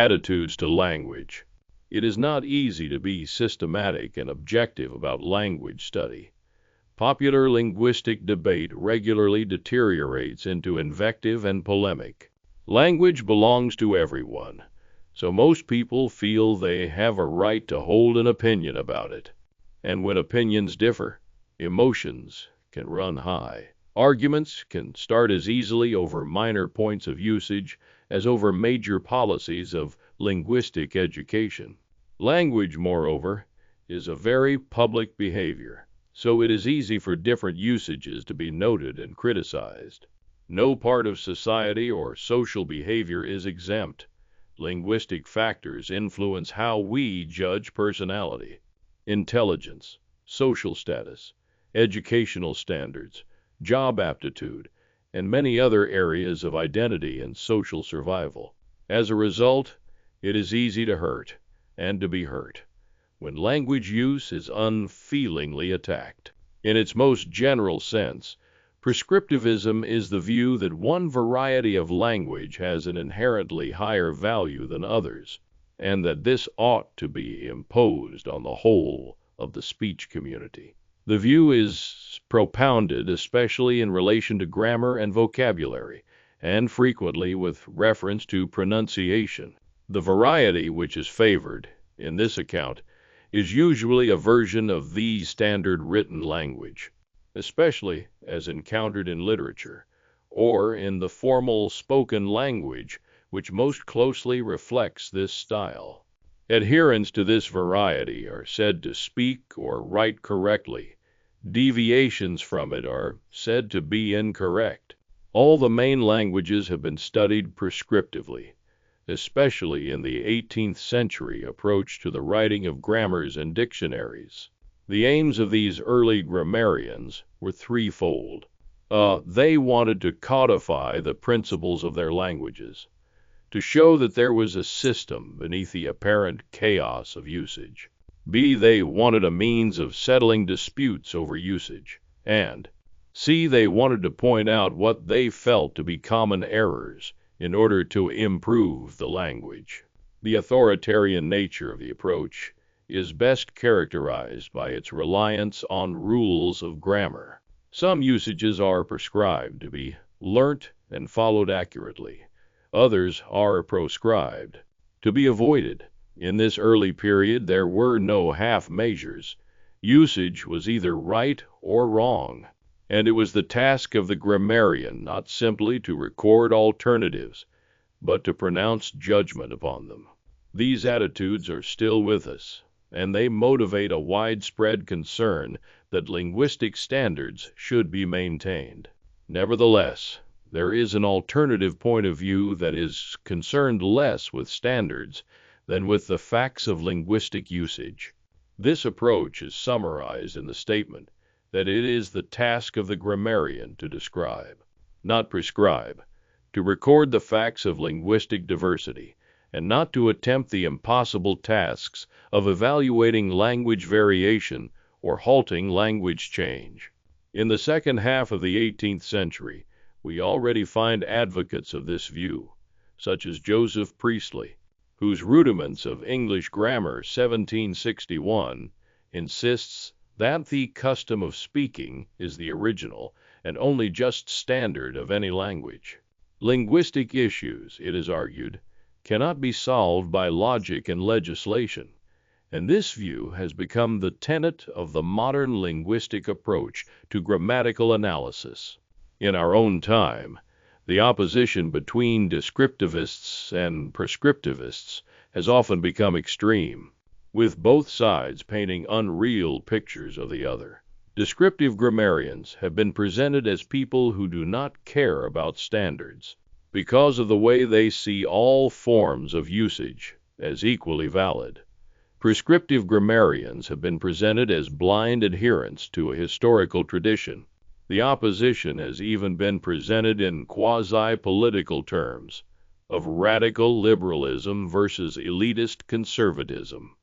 Attitudes to language. It is not easy to be systematic and objective about language study. Popular linguistic debate regularly deteriorates into invective and polemic. Language belongs to everyone, so most people feel they have a right to hold an opinion about it. And when opinions differ, emotions can run high. Arguments can start as easily over minor points of usage as over major policies of linguistic education. Language, moreover, is a very public behavior, so it is easy for different usages to be noted and criticized. No part of society or social behavior is exempt. Linguistic factors influence how we judge personality, intelligence, social status, educational standards, job aptitude, and many other areas of identity and social survival. As a result, it is easy to hurt and to be hurt when language use is unfeelingly attacked. In its most general sense, prescriptivism is the view that one variety of language has an inherently higher value than others, and that this ought to be imposed on the whole of the speech community. The view is propounded especially in relation to grammar and vocabulary, and frequently with reference to pronunciation. The variety which is favored, in this account, is usually a version of the standard written language, especially as encountered in literature, or in the formal spoken language which most closely reflects this style. Adherents to this variety are said to speak or write correctly. Deviations from it are said to be incorrect. All the main languages have been studied prescriptively, especially in the 18th century approach to the writing of grammars and dictionaries. The aims of these early grammarians were threefold. They wanted to codify the principles of their languages, to show that there was a system beneath the apparent chaos of usage. B, they wanted a means of settling disputes over usage. And C, they wanted to point out what they felt to be common errors in order to improve the language. The authoritarian nature of the approach is best characterized by its reliance on rules of grammar. Some usages are prescribed to be learnt and followed accurately. Others are proscribed to be avoided. In this early period, there were no half measures. Usage was either right or wrong, and it was the task of the grammarian not simply to record alternatives, but to pronounce judgment upon them. These attitudes are still with us, and they motivate a widespread concern that linguistic standards should be maintained. Nevertheless, there is an alternative point of view that is concerned less with standards than with the facts of linguistic usage. This approach is summarized in the statement that it is the task of the grammarian to describe, not prescribe, to record the facts of linguistic diversity, and not to attempt the impossible tasks of evaluating language variation or halting language change. In the second half of the 18th century, we already find advocates of this view, such as Joseph Priestley, whose Rudiments of English Grammar 1761 insists that the custom of speaking is the original and only just standard of any language. Linguistic issues, it is argued, cannot be solved by logic and legislation, and this view has become the tenet of the modern linguistic approach to grammatical analysis. In our own time, the opposition between descriptivists and prescriptivists has often become extreme, with both sides painting unreal pictures of the other. Descriptive grammarians have been presented as people who do not care about standards, because of the way they see all forms of usage as equally valid. Prescriptive grammarians have been presented as blind adherents to a historical tradition. The opposition has even been presented in quasi-political terms of radical liberalism versus elitist conservatism.